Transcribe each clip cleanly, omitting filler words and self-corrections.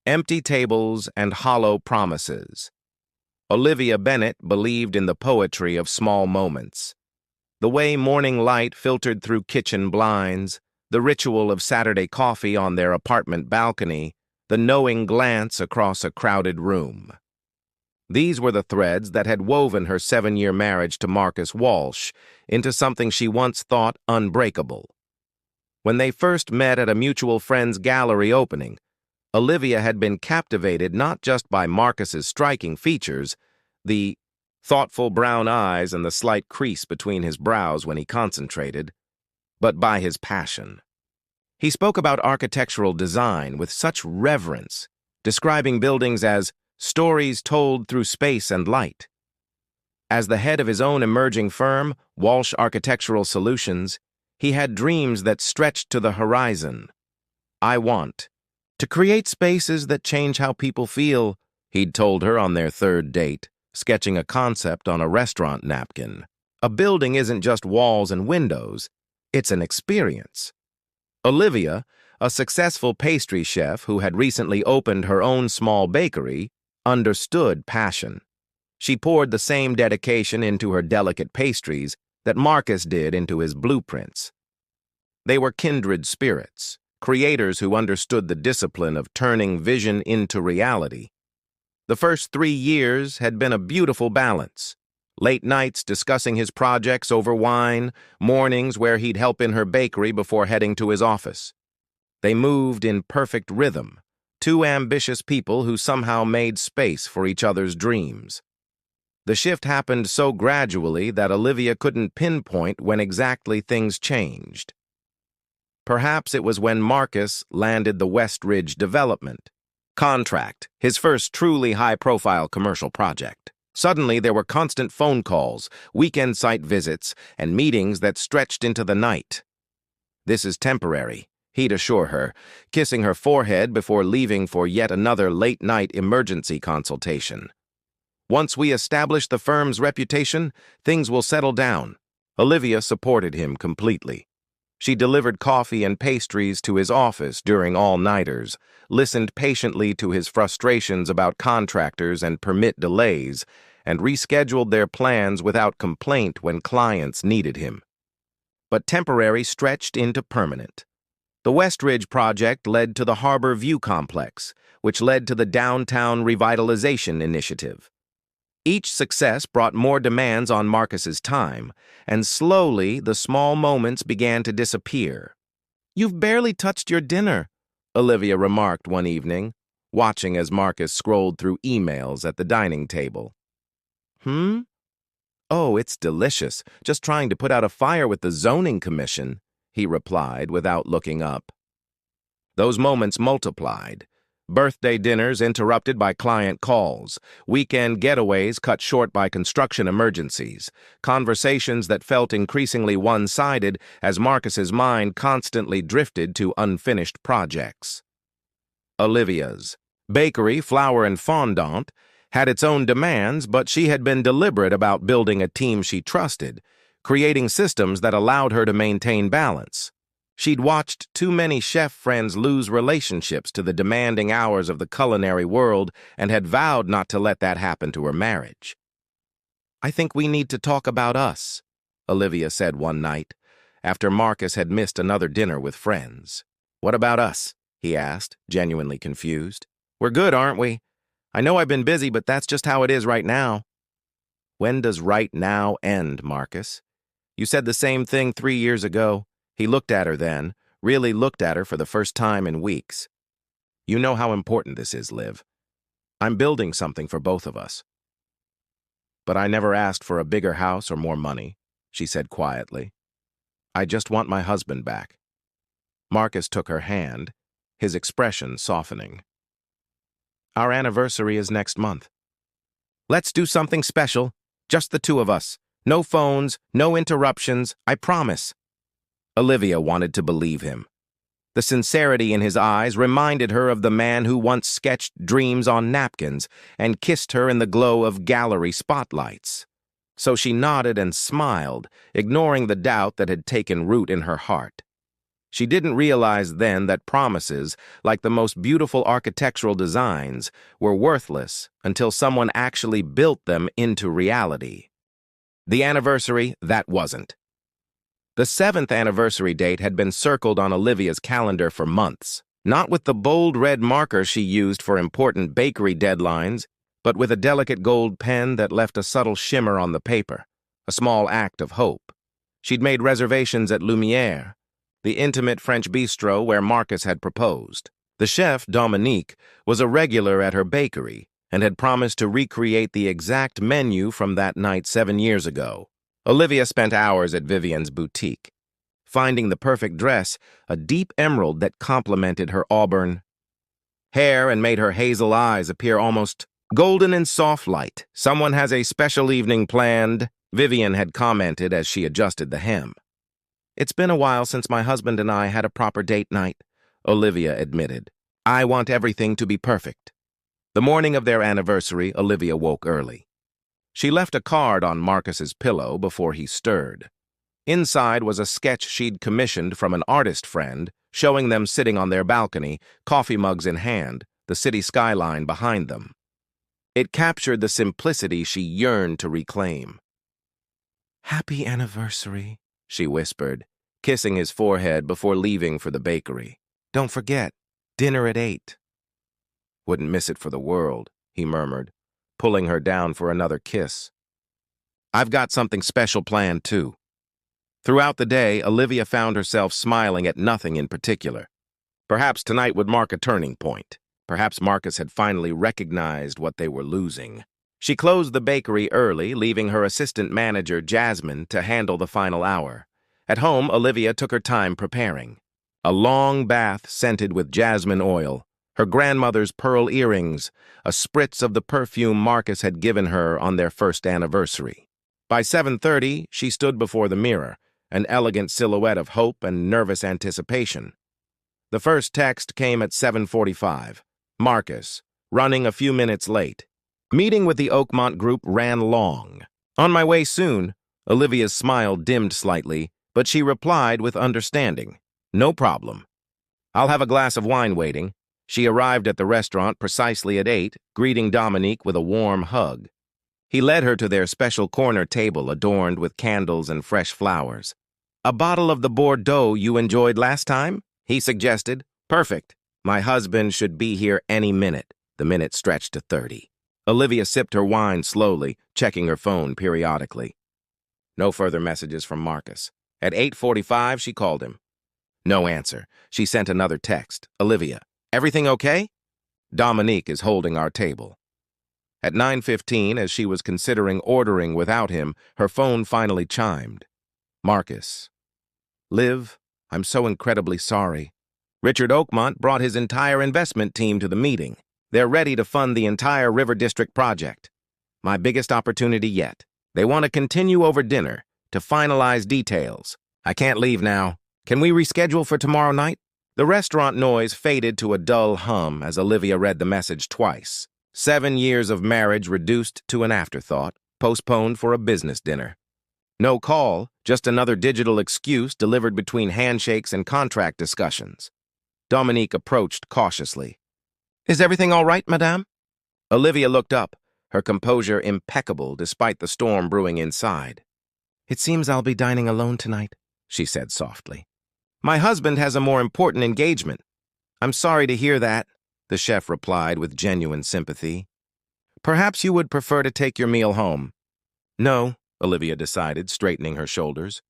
empty tables, and hollow promises. Olivia Bennet believed in the poetry of small moments. The way morning light filtered through kitchen blinds, the ritual of Saturday coffee on their apartment balcony, the knowing glance across a crowded room. These were the threads that had woven her 7-year marriage to Marcus Walsh into something she once thought unbreakable. When they first met at a mutual friend's gallery opening, Olivia had been captivated not just by Marcus's striking features, the thoughtful brown eyes and the slight crease between his brows when he concentrated, but by his passion. He spoke about architectural design with such reverence, describing buildings as stories told through space and light. As the head of his own emerging firm, Walsh Architectural Solutions, he had dreams that stretched to the horizon. "I want to create spaces that change how people feel," he'd told her on their third date, sketching a concept on a restaurant napkin. "A building isn't just walls and windows, it's an experience." Olivia, a successful pastry chef who had recently opened her own small bakery, understood passion. She poured the same dedication into her delicate pastries that Marcus did into his blueprints. They were kindred spirits, creators who understood the discipline of turning vision into reality. The first 3 years had been a beautiful balance. Late nights discussing his projects over wine, mornings where he'd help in her bakery before heading to his office. They moved in perfect rhythm, two ambitious people who somehow made space for each other's dreams. The shift happened so gradually that Olivia couldn't pinpoint when exactly things changed. Perhaps it was when Marcus landed the West Ridge development contract, his first truly high-profile commercial project. Suddenly, there were constant phone calls, weekend site visits, and meetings that stretched into the night. "This is temporary," he'd assure her, kissing her forehead before leaving for yet another late-night emergency consultation. "Once we establish the firm's reputation, things will settle down." Olivia supported him completely. She delivered coffee and pastries to his office during all-nighters, listened patiently to his frustrations about contractors and permit delays, and rescheduled their plans without complaint when clients needed him. But temporary stretched into permanent. The West Ridge project led to the Harbor View Complex, which led to the Downtown Revitalization Initiative. Each success brought more demands on Marcus's time, and slowly the small moments began to disappear. "You've barely touched your dinner," Olivia remarked one evening, watching as Marcus scrolled through emails at the dining table. "Oh, it's delicious. Just trying to put out a fire with the zoning commission," he replied without looking up. Those moments multiplied. Birthday dinners interrupted by client calls, weekend getaways cut short by construction emergencies, conversations that felt increasingly one-sided as Marcus's mind constantly drifted to unfinished projects. Olivia's bakery, Flour and Fondant, had its own demands, but she had been deliberate about building a team she trusted, creating systems that allowed her to maintain balance. She'd watched too many chef friends lose relationships to the demanding hours of the culinary world and had vowed not to let that happen to her marriage. "I think we need to talk about us," Olivia said one night, after Marcus had missed another dinner with friends. "What about us?" he asked, genuinely confused. "We're good, aren't we? I know I've been busy, but that's just how it is right now." "When does right now end, Marcus? You said the same thing 3 years ago." He looked at her then, really looked at her for the first time in weeks. "You know how important this is, Liv. I'm building something for both of us." "But I never asked for a bigger house or more money," she said quietly. "I just want my husband back." Marcus took her hand, his expression softening. "Our anniversary is next month. Let's do something special, just the two of us. No phones, no interruptions, I promise." Olivia wanted to believe him. The sincerity in his eyes reminded her of the man who once sketched dreams on napkins and kissed her in the glow of gallery spotlights. So she nodded and smiled, ignoring the doubt that had taken root in her heart. She didn't realize then that promises, like the most beautiful architectural designs, were worthless until someone actually built them into reality. The anniversary, that wasn't. The 7th anniversary date had been circled on Olivia's calendar for months, not with the bold red marker she used for important bakery deadlines, but with a delicate gold pen that left a subtle shimmer on the paper, a small act of hope. She'd made reservations at Lumiere, the intimate French bistro where Marcus had proposed. The chef, Dominique, was a regular at her bakery and had promised to recreate the exact menu from that night 7 years ago. Olivia spent hours at Vivian's boutique, finding the perfect dress, a deep emerald that complemented her auburn hair and made her hazel eyes appear almost golden in soft light. "Someone has a special evening planned," Vivian had commented as she adjusted the hem. "It's been a while since my husband and I had a proper date night," Olivia admitted. "I want everything to be perfect." The morning of their anniversary, Olivia woke early. She left a card on Marcus's pillow before he stirred. Inside was a sketch she'd commissioned from an artist friend, showing them sitting on their balcony, coffee mugs in hand, the city skyline behind them. It captured the simplicity she yearned to reclaim. "Happy anniversary," she whispered, kissing his forehead before leaving for the bakery. "Don't forget, dinner at 8. "Wouldn't miss it for the world," he murmured, pulling her down for another kiss. "I've got something special planned, too." Throughout the day, Olivia found herself smiling at nothing in particular. Perhaps tonight would mark a turning point. Perhaps Marcus had finally recognized what they were losing. She closed the bakery early, leaving her assistant manager, Jasmine, to handle the final hour. At home, Olivia took her time preparing. A long bath scented with jasmine oil, her grandmother's pearl earrings, a spritz of the perfume Marcus had given her on their first anniversary. By 7:30, she stood before the mirror, an elegant silhouette of hope and nervous anticipation. The first text came at 7:45. Marcus, running a few minutes late. Meeting with the Oakmont group ran long. "On my way soon." Olivia's smile dimmed slightly, but she replied with understanding. "No problem. I'll have a glass of wine waiting." She arrived at the restaurant precisely at 8, greeting Dominique with a warm hug. He led her to their special corner table adorned with candles and fresh flowers. "A bottle of the Bordeaux you enjoyed last time?" he suggested. "Perfect. My husband should be here any minute." The minute stretched to 30. Olivia sipped her wine slowly, checking her phone periodically. No further messages from Marcus. At 8:45, she called him. No answer. She sent another text. "Olivia, everything okay? Dominique is holding our table." At 9:15, as she was considering ordering without him, her phone finally chimed. "Marcus. Liv, I'm so incredibly sorry. Richard Oakmont brought his entire investment team to the meeting. They're ready to fund the entire River District project. My biggest opportunity yet. They want to continue over dinner to finalize details. I can't leave now. Can we reschedule for tomorrow night?" The restaurant noise faded to a dull hum as Olivia read the message twice. 7 years of marriage reduced to an afterthought, postponed for a business dinner. No call, just another digital excuse delivered between handshakes and contract discussions. Dominique approached cautiously. "Is everything all right, madame?" Olivia looked up, her composure impeccable despite the storm brewing inside. "It seems I'll be dining alone tonight," she said softly. "My husband has a more important engagement." "I'm sorry to hear that," the chef replied with genuine sympathy. "Perhaps you would prefer to take your meal home." "No," Olivia decided, straightening her shoulders.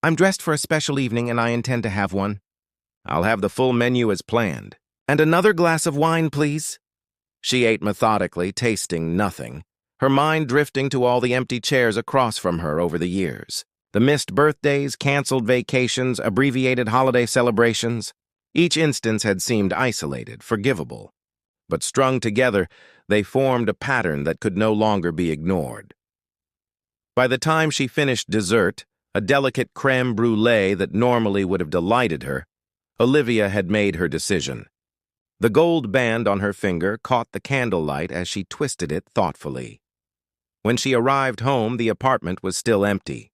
"I'm dressed for a special evening and I intend to have one." "I'll have the full menu as planned." "And another glass of wine, please." She ate methodically, tasting nothing, her mind drifting to all the empty chairs across from her over the years. The missed birthdays, canceled vacations, abbreviated holiday celebrations. Each instance had seemed isolated, forgivable. But strung together, they formed a pattern that could no longer be ignored. By the time she finished dessert, a delicate crème brûlée that normally would have delighted her, Olivia had made her decision. The gold band on her finger caught the candlelight as she twisted it thoughtfully. When she arrived home, the apartment was still empty.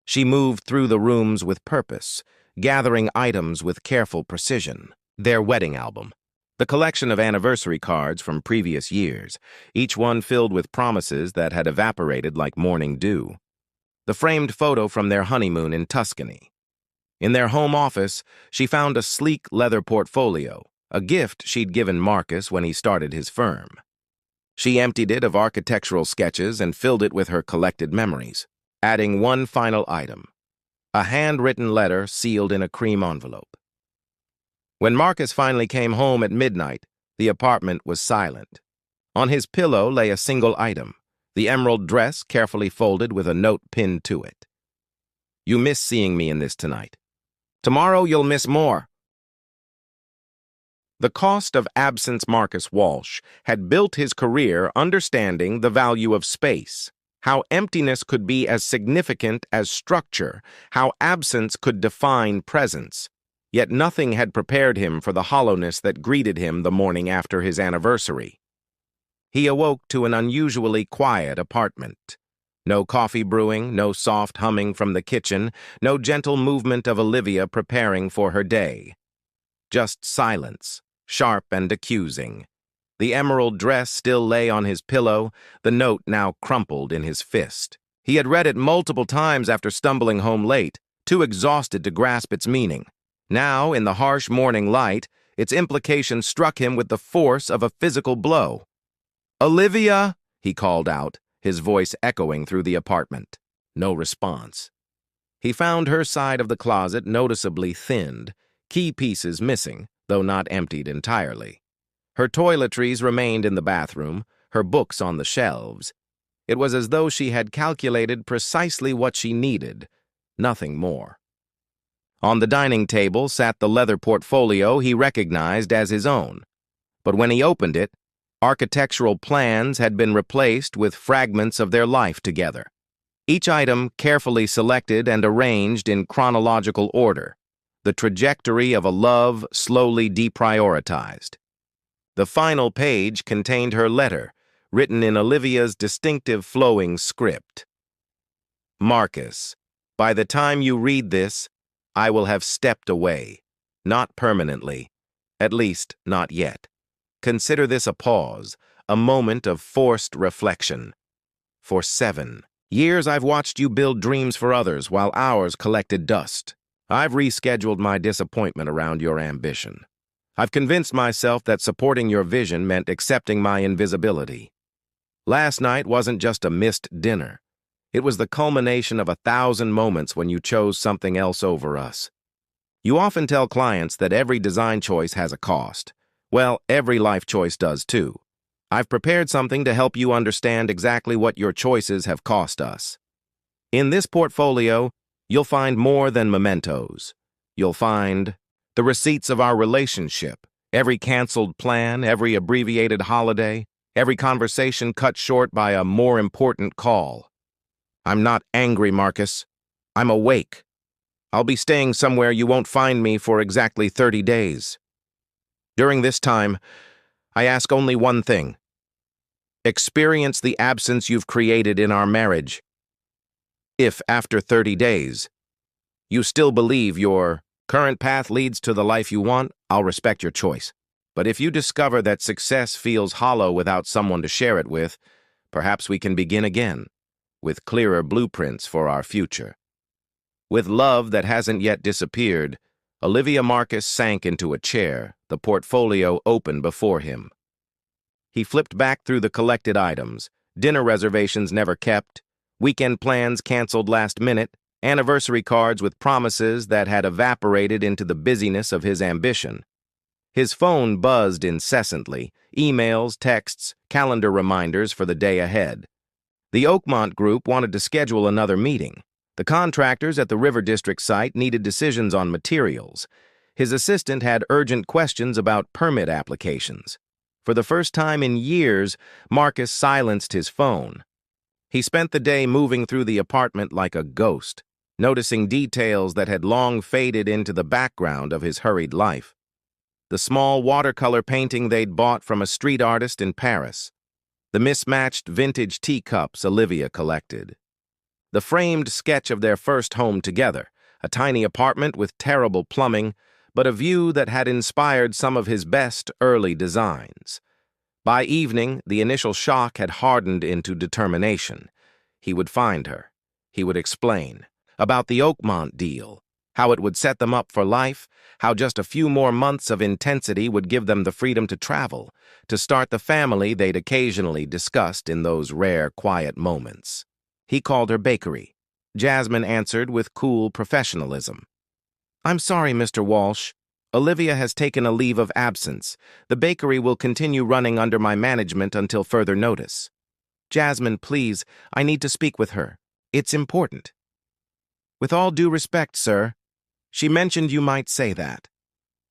She moved through the rooms with purpose, gathering items with careful precision. Their wedding album. The collection of anniversary cards from previous years, each one filled with promises that had evaporated like morning dew. The framed photo from their honeymoon in Tuscany. In their home office, she found a sleek leather portfolio, a gift she'd given Marcus when he started his firm. She emptied it of architectural sketches and filled it with her collected memories, adding one final item, a handwritten letter sealed in a cream envelope. When Marcus finally came home at midnight, the apartment was silent. On his pillow lay a single item, the emerald dress carefully folded with a note pinned to it. "You miss seeing me in this tonight. Tomorrow you'll miss more." The cost of absence Marcus Walsh had built his career understanding the value of space, how emptiness could be as significant as structure, how absence could define presence. Yet nothing had prepared him for the hollowness that greeted him the morning after his anniversary. He awoke to an unusually quiet apartment. No coffee brewing, no soft humming from the kitchen, no gentle movement of Olivia preparing for her day. Just silence, sharp and accusing. The emerald dress still lay on his pillow, the note now crumpled in his fist. He had read it multiple times after stumbling home late, too exhausted to grasp its meaning. Now, in the harsh morning light, its implication struck him with the force of a physical blow. "Olivia!" he called out, his voice echoing through the apartment. No response. He found her side of the closet noticeably thinned, key pieces missing, though not emptied entirely. Her toiletries remained in the bathroom, her books on the shelves. It was as though she had calculated precisely what she needed, nothing more. On the dining table sat the leather portfolio he recognized as his own. But when he opened it, architectural plans had been replaced with fragments of their life together. Each item carefully selected and arranged in chronological order, the trajectory of a love slowly deprioritized. The final page contained her letter, written in Olivia's distinctive flowing script. "Marcus, by the time you read this, I will have stepped away, not permanently, at least not yet. Consider this a pause, a moment of forced reflection. For 7 years I've watched you build dreams for others while ours collected dust. I've rescheduled my disappointment around your ambition. I've convinced myself that supporting your vision meant accepting my invisibility. Last night wasn't just a missed dinner. It was the culmination of 1,000 moments when you chose something else over us. You often tell clients that every design choice has a cost. Well, every life choice does too. I've prepared something to help you understand exactly what your choices have cost us. In this portfolio, you'll find more than mementos. You'll find the receipts of our relationship, every canceled plan, every abbreviated holiday, every conversation cut short by a more important call. I'm not angry, Marcus. I'm awake. I'll be staying somewhere you won't find me for exactly 30 days. During this time, I ask only one thing. Experience the absence you've created in our marriage. If, after 30 days, you still believe your current path leads to the life you want, I'll respect your choice. But if you discover that success feels hollow without someone to share it with, perhaps we can begin again, with clearer blueprints for our future." With love that hasn't yet disappeared, Olivia Marcus sank into a chair, the portfolio open before him. He flipped back through the collected items, dinner reservations never kept, weekend plans canceled last minute, anniversary cards with promises that had evaporated into the busyness of his ambition. His phone buzzed incessantly, emails, texts, calendar reminders for the day ahead. The Oakmont Group wanted to schedule another meeting. The contractors at the River District site needed decisions on materials. His assistant had urgent questions about permit applications. For the first time in years, Marcus silenced his phone. He spent the day moving through the apartment like a ghost, noticing details that had long faded into the background of his hurried life. The small watercolor painting they'd bought from a street artist in Paris. The mismatched vintage teacups Olivia collected. The framed sketch of their first home together, a tiny apartment with terrible plumbing, but a view that had inspired some of his best early designs. By evening, the initial shock had hardened into determination. He would find her. He would explain about the Oakmont deal, how it would set them up for life, how just a few more months of intensity would give them the freedom to travel, to start the family they'd occasionally discussed in those rare, quiet moments. He called her Bakery. Jasmine answered with cool professionalism. "I'm sorry, Mr. Walsh. Olivia has taken a leave of absence. The bakery will continue running under my management until further notice." "Jasmine, please, I need to speak with her. It's important." "With all due respect, sir, she mentioned you might say that.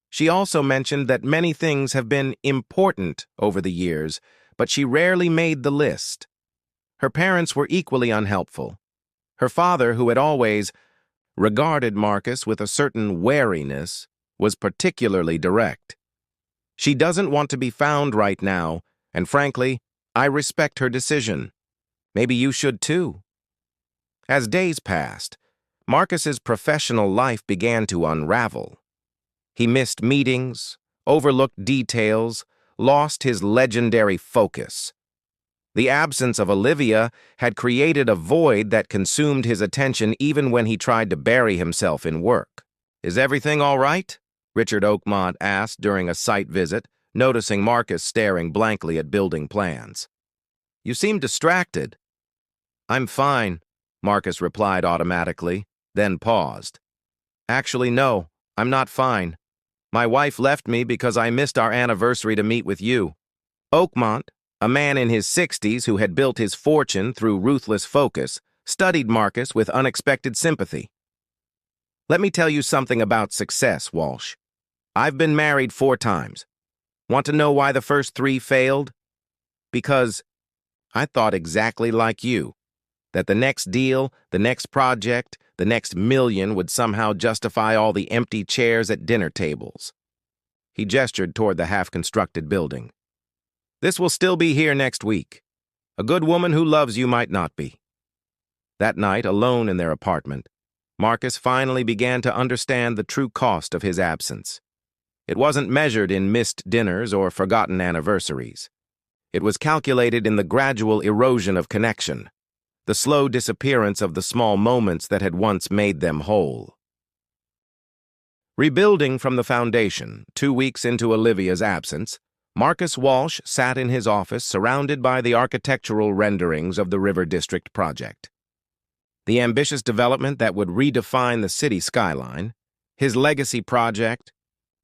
She also mentioned that many things have been important over the years, but she rarely made the list. Her parents were equally unhelpful. Her father, who had always regarded Marcus with a certain wariness, was particularly direct. She doesn't want to be found right now, and frankly, I respect her decision. Maybe you should too." As days passed, Marcus's professional life began to unravel. He missed meetings, overlooked details, lost his legendary focus. The absence of Olivia had created a void that consumed his attention even when he tried to bury himself in work. "Is everything all right?" Richard Oakmont asked during a site visit, noticing Marcus staring blankly at building plans. "You seem distracted." "I'm fine," Marcus replied automatically, then paused. "Actually, no, I'm not fine. My wife left me because I missed our anniversary to meet with you." Oakmont, a man in his 60s who had built his fortune through ruthless focus, studied Marcus with unexpected sympathy. "Let me tell you something about success, Walsh. I've been married 4 times. Want to know why the first 3 failed? Because I thought exactly like you, that the next deal, the next project, the next million would somehow justify all the empty chairs at dinner tables." He gestured toward the half-constructed building. "This will still be here next week. A good woman who loves you might not be." That night, alone in their apartment, Marcus finally began to understand the true cost of his absence. It wasn't measured in missed dinners or forgotten anniversaries. It was calculated in the gradual erosion of connection, the slow disappearance of the small moments that had once made them whole. Rebuilding from the foundation, 2 weeks into Olivia's absence, Marcus Walsh sat in his office surrounded by the architectural renderings of the River District project. The ambitious development that would redefine the city skyline, his legacy project,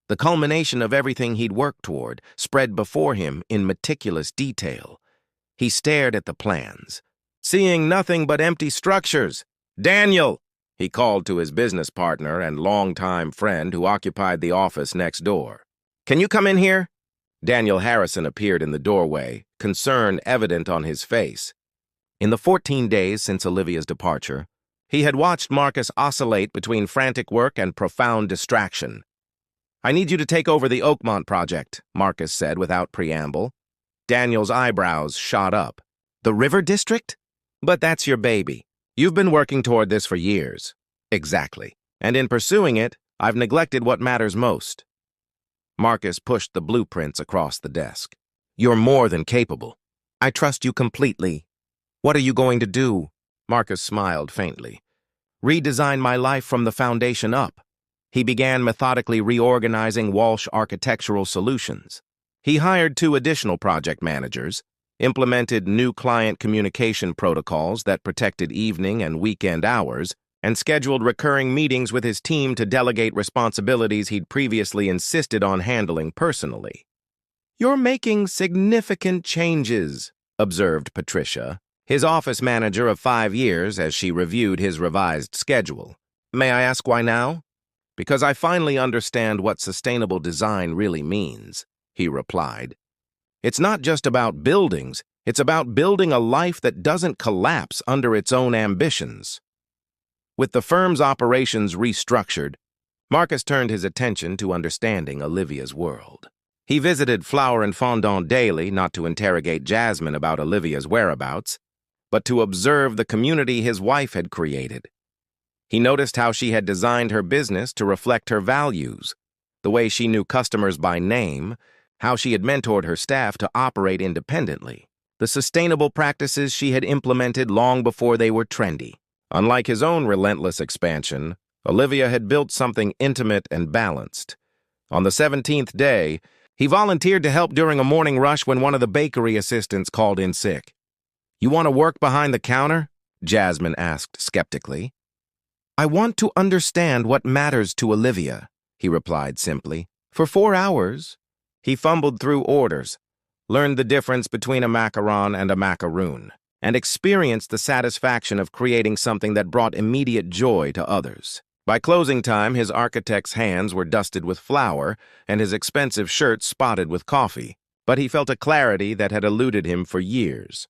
the culmination of everything he'd worked toward, spread before him in meticulous detail. He stared at the plans, seeing nothing but empty structures. "Daniel!" he called to his business partner and longtime friend who occupied the office next door. "Can you come in here?" Daniel Harrison appeared in the doorway, concern evident on his face. In the 14 days since Olivia's departure, he had watched Marcus oscillate between frantic work and profound distraction. "I need you to take over the Oakmont project," Marcus said without preamble. Daniel's eyebrows shot up. "The River District? But that's your baby. You've been working toward this for years." "Exactly. And in pursuing it, I've neglected what matters most." Marcus pushed the blueprints across the desk. "You're more than capable. I trust you completely. What are you going to do?" Marcus smiled faintly. "Redesign my life from the foundation up." He began methodically reorganizing Walsh Architectural Solutions. He hired 2 additional project managers, implemented new client communication protocols that protected evening and weekend hours, and scheduled recurring meetings with his team to delegate responsibilities he'd previously insisted on handling personally. "You're making significant changes," observed Patricia, his office manager of 5 years, as she reviewed his revised schedule. "May I ask why now?" "Because I finally understand what sustainable design really means," he replied. "It's not just about buildings, it's about building a life that doesn't collapse under its own ambitions." With the firm's operations restructured, Marcus turned his attention to understanding Olivia's world. He visited Flower and Fondant daily, not to interrogate Jasmine about Olivia's whereabouts, but to observe the community his wife had created. He noticed how she had designed her business to reflect her values, the way she knew customers by name, how she had mentored her staff to operate independently, the sustainable practices she had implemented long before they were trendy. Unlike his own relentless expansion, Olivia had built something intimate and balanced. On the 17th day, he volunteered to help during a morning rush when one of the bakery assistants called in sick. "You want to work behind the counter?" Jasmine asked skeptically. "I want to understand what matters to Olivia," he replied simply. "For 4 hours." He fumbled through orders, learned the difference between a macaron and a macaroon, and experienced the satisfaction of creating something that brought immediate joy to others. By closing time, his architect's hands were dusted with flour and his expensive shirt spotted with coffee, but he felt a clarity that had eluded him for years.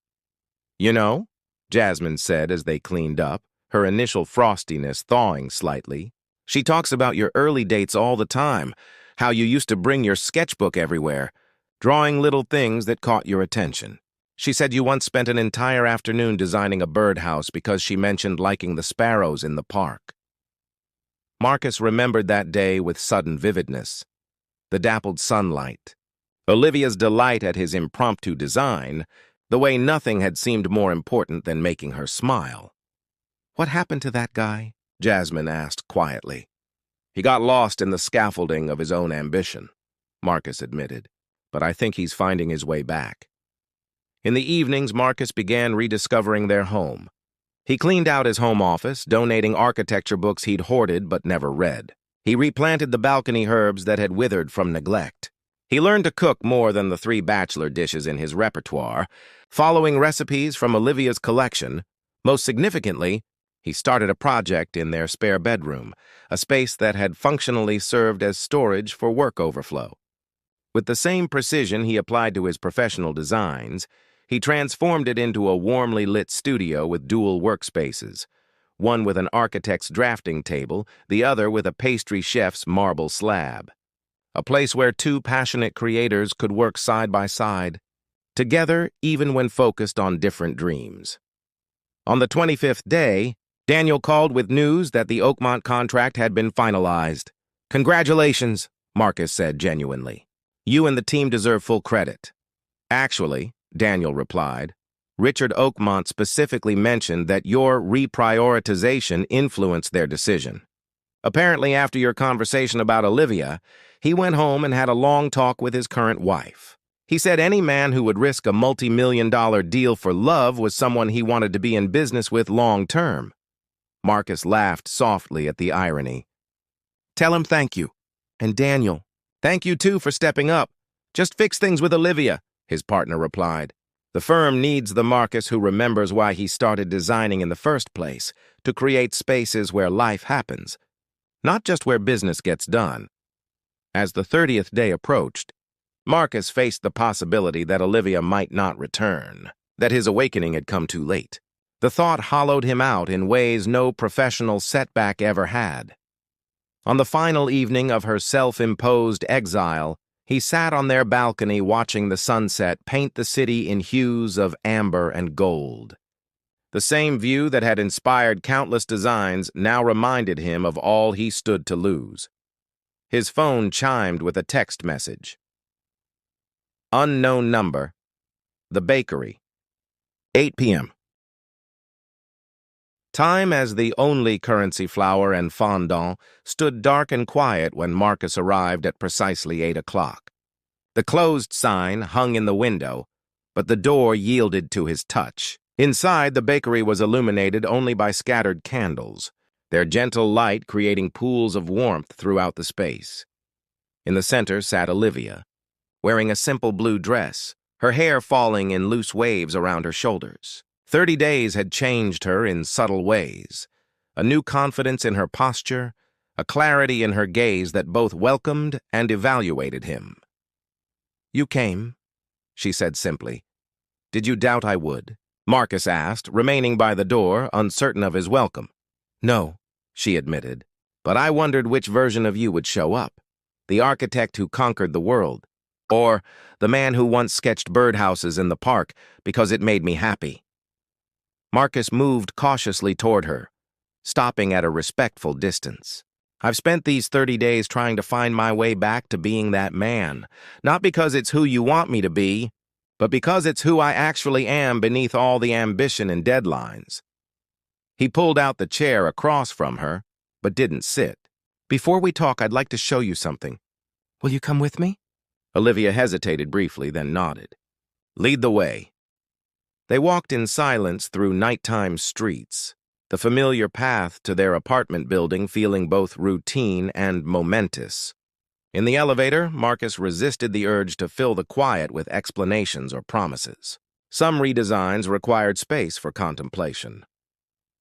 "You know," Jasmine said as they cleaned up, her initial frostiness thawing slightly, "she talks about your early dates all the time, how you used to bring your sketchbook everywhere, drawing little things that caught your attention. She said you once spent an entire afternoon designing a birdhouse because she mentioned liking the sparrows in the park." Marcus remembered that day with sudden vividness. The dappled sunlight, Olivia's delight at his impromptu design, the way nothing had seemed more important than making her smile. "What happened to that guy?" Jasmine asked quietly. "He got lost in the scaffolding of his own ambition," Marcus admitted, "but I think he's finding his way back." In the evenings, Marcus began rediscovering their home. He cleaned out his home office, donating architecture books he'd hoarded but never read. He replanted the balcony herbs that had withered from neglect. He learned to cook more than the 3 bachelor dishes in his repertoire, following recipes from Olivia's collection. Most significantly, he started a project in their spare bedroom, a space that had functionally served as storage for work overflow. With the same precision he applied to his professional designs, he transformed it into a warmly lit studio with dual workspaces, one with an architect's drafting table, the other with a pastry chef's marble slab. A place where 2 passionate creators could work side by side, together even when focused on different dreams. On the 25th day, Daniel called with news that the Oakmont contract had been finalized. "Congratulations," Marcus said genuinely. "You and the team deserve full credit." "Actually," Daniel replied, "Richard Oakmont specifically mentioned that your reprioritization influenced their decision. Apparently, after your conversation about Olivia, he went home and had a long talk with his current wife. He said any man who would risk a multi-million-dollar deal for love was someone he wanted to be in business with long-term." Marcus laughed softly at the irony. "Tell him thank you. And Daniel, thank you too for stepping up. Just fix things with Olivia," his partner replied. "The firm needs the Marcus who remembers why he started designing in the first place, to create spaces where life happens, not just where business gets done." As the 30th day approached, Marcus faced the possibility that Olivia might not return, that his awakening had come too late. The thought hollowed him out in ways no professional setback ever had. On the final evening of her self-imposed exile, he sat on their balcony watching the sunset paint the city in hues of amber and gold. The same view that had inspired countless designs now reminded him of all he stood to lose. His phone chimed with a text message. "Unknown number. The bakery. 8 p.m. Time as the only currency flour and fondant stood dark and quiet when Marcus arrived at precisely 8 o'clock. The closed sign hung in the window, but the door yielded to his touch. Inside, the bakery was illuminated only by scattered candles, their gentle light creating pools of warmth throughout the space. In the center sat Olivia, wearing a simple blue dress, her hair falling in loose waves around her shoulders. 30 days had changed her in subtle ways, a new confidence in her posture, a clarity in her gaze that both welcomed and evaluated him. "You came," she said simply. "Did you doubt I would?" Marcus asked, remaining by the door, uncertain of his welcome. "No," she admitted, "but I wondered which version of you would show up. The architect who conquered the world, or the man who once sketched birdhouses in the park because it made me happy." Marcus moved cautiously toward her, stopping at a respectful distance. I've spent these 30 days trying to find my way back to being that man, not because it's who you want me to be, but because it's who I actually am beneath all the ambition and deadlines. He pulled out the chair across from her, but didn't sit. Before we talk, I'd like to show you something. Will you come with me? Olivia hesitated briefly, then nodded. Lead the way. They walked in silence through nighttime streets, the familiar path to their apartment building feeling both routine and momentous. In the elevator, Marcus resisted the urge to fill the quiet with explanations or promises. Some redesigns required space for contemplation.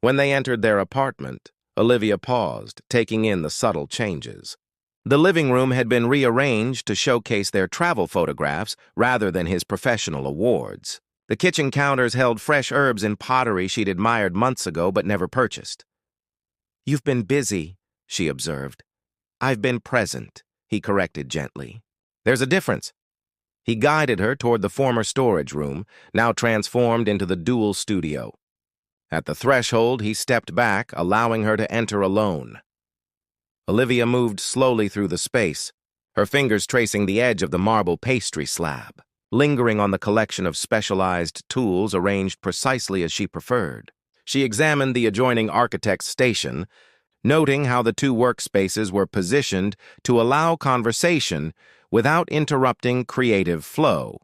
When they entered their apartment, Olivia paused, taking in the subtle changes. The living room had been rearranged to showcase their travel photographs rather than his professional awards. The kitchen counters held fresh herbs and pottery she'd admired months ago but never purchased. You've been busy, she observed. I've been present, he corrected gently. There's a difference. He guided her toward the former storage room, now transformed into the dual studio. At the threshold, he stepped back, allowing her to enter alone. Olivia moved slowly through the space, her fingers tracing the edge of the marble pastry slab, lingering on the collection of specialized tools arranged precisely as she preferred. She examined the adjoining architect's station, noting how the two workspaces were positioned to allow conversation without interrupting creative flow.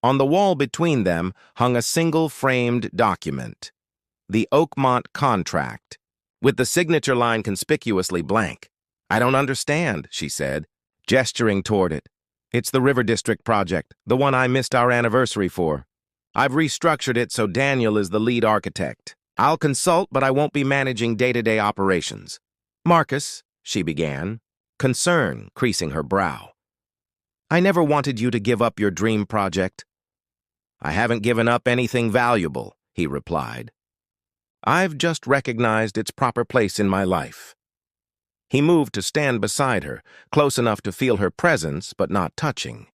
On the wall between them hung a single framed document, the Oakmont contract, with the signature line conspicuously blank. I don't understand, she said, gesturing toward it. It's the River District project, the one I missed our anniversary for. I've restructured it so Daniel is the lead architect. I'll consult, but I won't be managing day-to-day operations. Marcus, she began, concern creasing her brow. I never wanted you to give up your dream project. I haven't given up anything valuable, he replied. I've just recognized its proper place in my life. He moved to stand beside her, close enough to feel her presence, but not touching.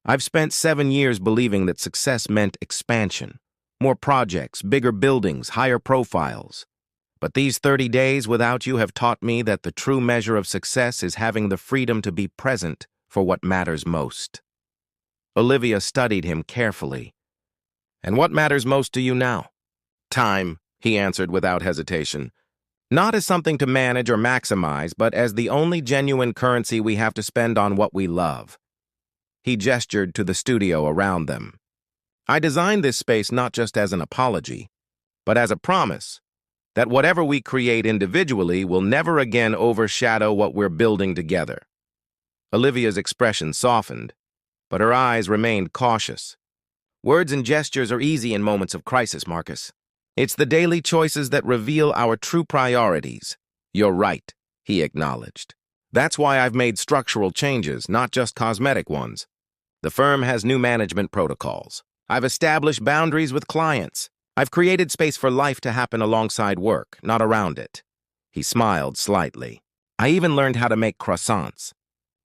I've spent 7 years believing that success meant expansion, more projects, bigger buildings, higher profiles. But these 30 days without you have taught me that the true measure of success is having the freedom to be present for what matters most. Olivia studied him carefully. And what matters most to you now? Time, he answered without hesitation. Not as something to manage or maximize, but as the only genuine currency we have to spend on what we love. He gestured to the studio around them. I designed this space not just as an apology, but as a promise that whatever we create individually will never again overshadow what we're building together. Olivia's expression softened, but her eyes remained cautious. Words and gestures are easy in moments of crisis, Marcus. It's the daily choices that reveal our true priorities. You're right, he acknowledged. That's why I've made structural changes, not just cosmetic ones. The firm has new management protocols. I've established boundaries with clients. I've created space for life to happen alongside work, not around it. He smiled slightly. I even learned how to make croissants.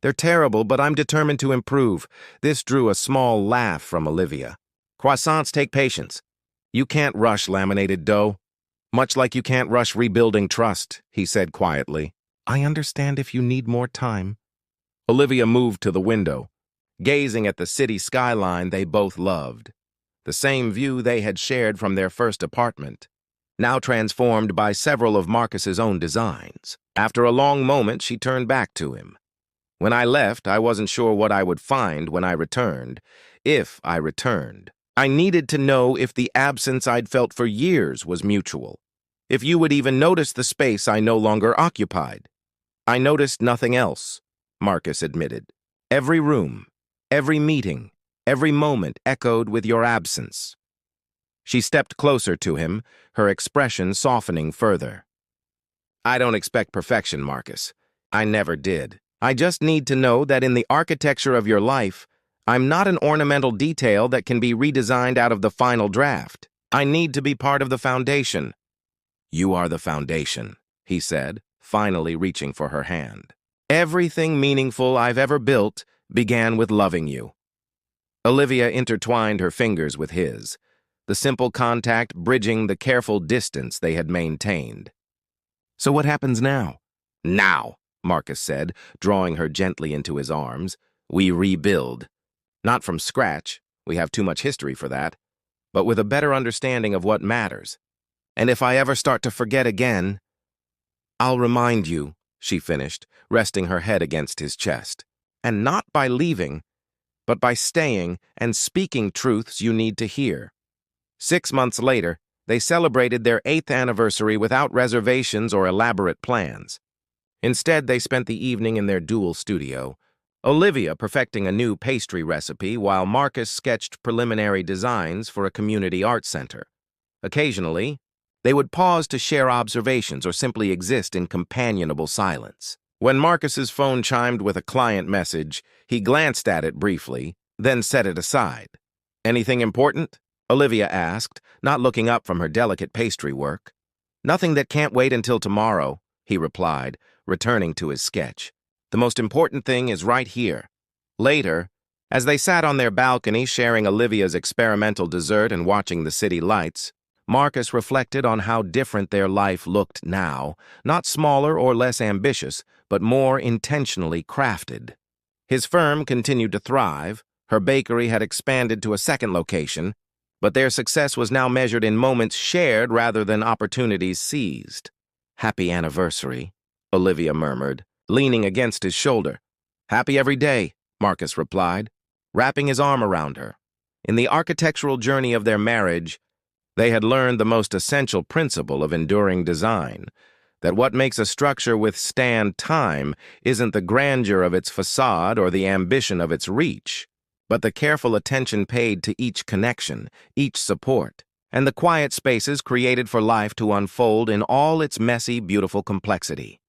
They're terrible, but I'm determined to improve. This drew a small laugh from Olivia. Croissants take patience. You can't rush laminated dough. Much like you can't rush rebuilding trust, he said quietly. I understand if you need more time. Olivia moved to the window, gazing at the city skyline they both loved. The same view they had shared from their first apartment, now transformed by several of Marcus's own designs. After a long moment, she turned back to him. When I left, I wasn't sure what I would find when I returned, if I returned. I needed to know if the absence I'd felt for years was mutual, if you would even notice the space I no longer occupied. I noticed nothing else, Marcus admitted. Every room, every meeting, every moment echoed with your absence. She stepped closer to him, her expression softening further. I don't expect perfection, Marcus. I never did. I just need to know that in the architecture of your life, I'm not an ornamental detail that can be redesigned out of the final draft. I need to be part of the foundation. You are the foundation, he said, finally reaching for her hand. Everything meaningful I've ever built began with loving you. Olivia intertwined her fingers with his, the simple contact bridging the careful distance they had maintained. So what happens now? Now, Marcus said, drawing her gently into his arms. We rebuild. Not from scratch, we have too much history for that, but with a better understanding of what matters. And if I ever start to forget again, I'll remind you, she finished, resting her head against his chest. And not by leaving, but by staying and speaking truths you need to hear. 6 months later, they celebrated their 8th anniversary without reservations or elaborate plans. Instead, they spent the evening in their dual studio, Olivia perfecting a new pastry recipe while Marcus sketched preliminary designs for a community art center. Occasionally, they would pause to share observations or simply exist in companionable silence. When Marcus's phone chimed with a client message, he glanced at it briefly, then set it aside. Anything important? Olivia asked, not looking up from her delicate pastry work. Nothing that can't wait until tomorrow, he replied, returning to his sketch. The most important thing is right here. Later, as they sat on their balcony sharing Olivia's experimental dessert and watching the city lights, Marcus reflected on how different their life looked now, not smaller or less ambitious, but more intentionally crafted. His firm continued to thrive, her bakery had expanded to a second location, but their success was now measured in moments shared rather than opportunities seized. Happy anniversary, Olivia murmured, leaning against his shoulder. Happy every day, Marcus replied, wrapping his arm around her. In the architectural journey of their marriage, they had learned the most essential principle of enduring design, that what makes a structure withstand time isn't the grandeur of its facade or the ambition of its reach, but the careful attention paid to each connection, each support, and the quiet spaces created for life to unfold in all its messy, beautiful complexity.